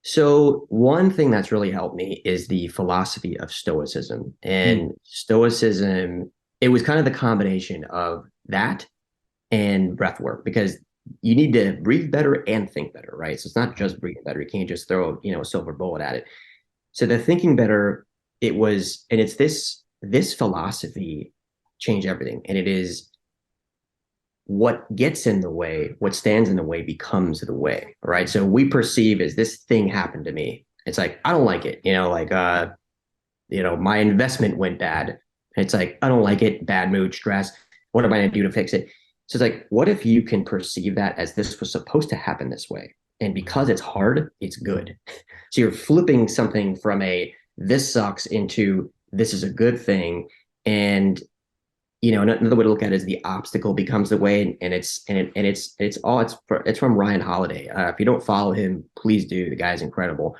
So one thing that's really helped me is the philosophy of Stoicism. Mm. And Stoicism, it was kind of the combination of that and breath work because you need to breathe better and think better, right? So it's not just breathing better. You can't just throw, a silver bullet at it. So the thinking better, it was, and it's this philosophy changed everything. And it is what gets in the way, what stands in the way becomes the way, right? So we perceive as this thing happened to me. It's like, I don't like it, my investment went bad. It's like, I don't like it, bad mood, stress. What am I going to do to fix it? So it's like, what if you can perceive that as this was supposed to happen this way? And because it's hard, it's good. So you're flipping something from a this sucks into this is a good thing. And another way to look at it is the obstacle becomes the way, it's from Ryan Holiday. If you don't follow him, please do. The guy's incredible.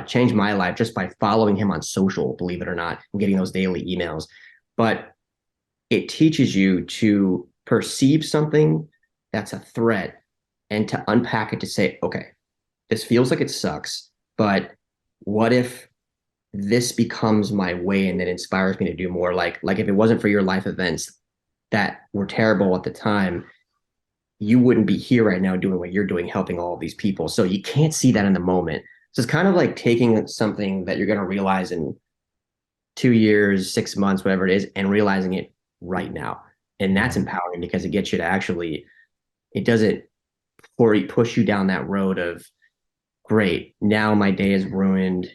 Changed my life just by following him on social, believe it or not, and getting those daily emails. But it teaches you to perceive something that's a threat and to unpack it to say, okay, this feels like it sucks, but what if this becomes my way and it inspires me to do more? Like if it wasn't for your life events that were terrible at the time, you wouldn't be here right now doing what you're doing, helping all of these people. So you can't see that in the moment. So it's kind of like taking something that you're going to realize in 2 years, 6 months, whatever it is, and realizing it right now. And that's Yeah. empowering because it gets you to actually, it doesn't push you down that road of, great, now my day is ruined.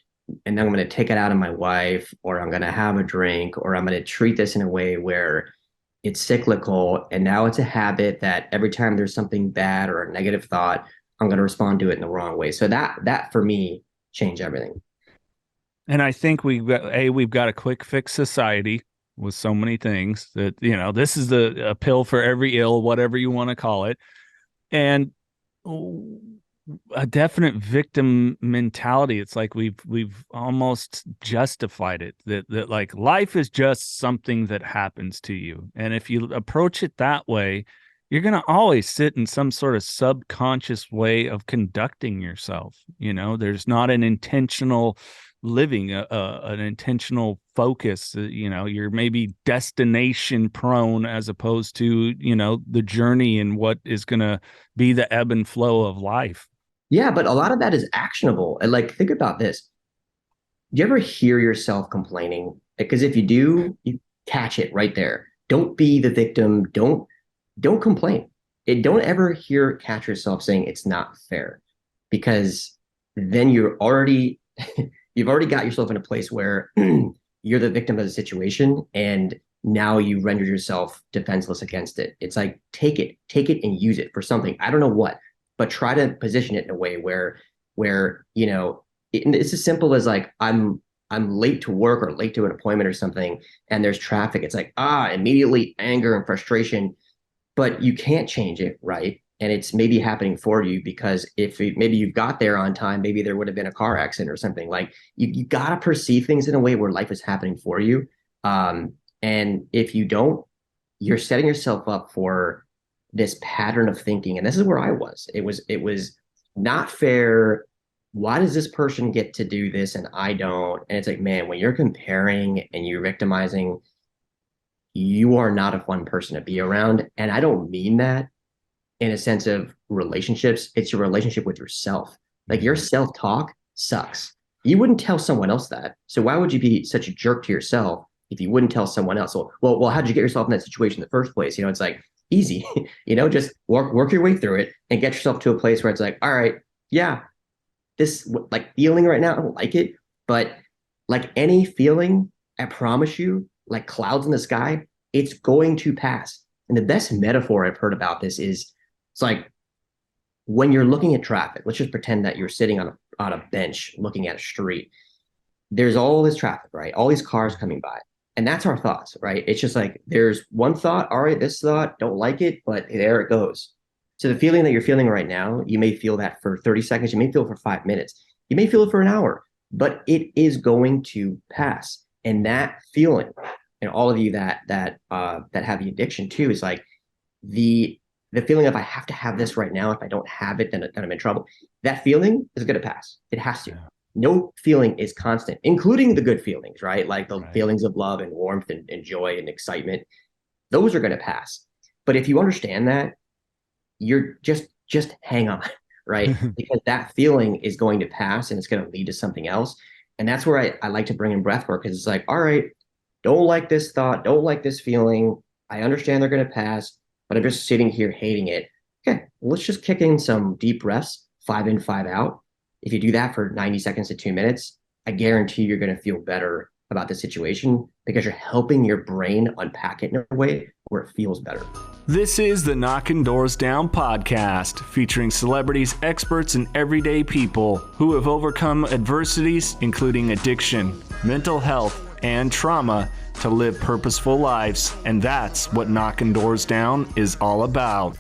And then I'm going to take it out on my wife, or I'm going to have a drink, or I'm going to treat this in a way where it's cyclical. And now it's a habit that every time there's something bad or a negative thought, I'm going to respond to it in the wrong way. So that for me changed everything. And I think we've got a quick fix society with so many things that, this is a pill for every ill, whatever you want to call it. And a definite victim mentality. It's like we've almost justified it that like life is just something that happens to you. And if you approach it that way, you're going to always sit in some sort of subconscious way of conducting yourself. There's not an intentional living, an intentional focus. You're maybe destination prone as opposed to, the journey and what is going to be the ebb and flow of life. Yeah, but a lot of that is actionable. And like, think about this. Do you ever hear yourself complaining? Because if you do, you catch it right there. Don't be the victim. Don't complain. Don't ever catch yourself saying it's not fair, because then you've already got yourself in a place where you're the victim of the situation, and now you render yourself defenseless against it. It's like, take it and use it for something. I don't know what, but try to position it in a way where it's as simple as like, I'm late to work or late to an appointment or something, and there's traffic. It's like, immediately anger and frustration, but you can't change it, right? And it's maybe happening for you because maybe you got there on time, maybe there would have been a car accident or something. Like, you got to perceive things in a way where life is happening for you. And if you don't, you're setting yourself up for this pattern of thinking. And this is where I was. It was not fair. Why does this person get to do this and I don't? And it's like, man, when you're comparing and you're victimizing, you are not a fun person to be around. And I don't mean that in a sense of relationships. It's your relationship with yourself. Like, your Mhm. self-talk sucks. You wouldn't tell someone else that. So why would you be such a jerk to yourself if you wouldn't tell someone else? Well, how did you get yourself in that situation in the first place? It's like, easy. Just work your way through it and get yourself to a place where it's like, all right, yeah, this, like, feeling right now, I don't like it, but like any feeling, I promise you, like clouds in the sky, it's going to pass. And the best metaphor I've heard about this is, it's like when you're looking at traffic. Let's just pretend that you're sitting on a bench looking at a street. There's all this traffic, right? All these cars coming by. And that's our thoughts, right? It's just like, there's one thought, all right, this thought, don't like it, but there it goes. So the feeling that you're feeling right now, you may feel that for 30 seconds, you may feel it for 5 minutes, you may feel it for an hour, but it is going to pass. And that feeling, and all of you that have the addiction too, is like, the the feeling of I have to have this right now. If I don't have it, then I'm in trouble. That feeling is going to pass. It has to. Yeah. No feeling is constant, including the good feelings, right? Like the Right. feelings of love and warmth and joy and excitement. Those are going to pass. But if you understand that, you're just hang on, right? Because that feeling is going to pass and it's going to lead to something else. And that's where I like to bring in breath work, because it's like, all right, don't like this thought, don't like this feeling. I understand they're going to pass, but I'm just sitting here hating it. Okay, let's just kick in some deep breaths, 5 in, 5 out. If you do that for 90 seconds to 2 minutes, I guarantee you're going to feel better about the situation because you're helping your brain unpack it in a way where it feels better. This is the Knockin' Doors Down podcast, featuring celebrities, experts, and everyday people who have overcome adversities, including addiction, mental health, and trauma, to live purposeful lives. And that's what Knockin' Doors Down is all about.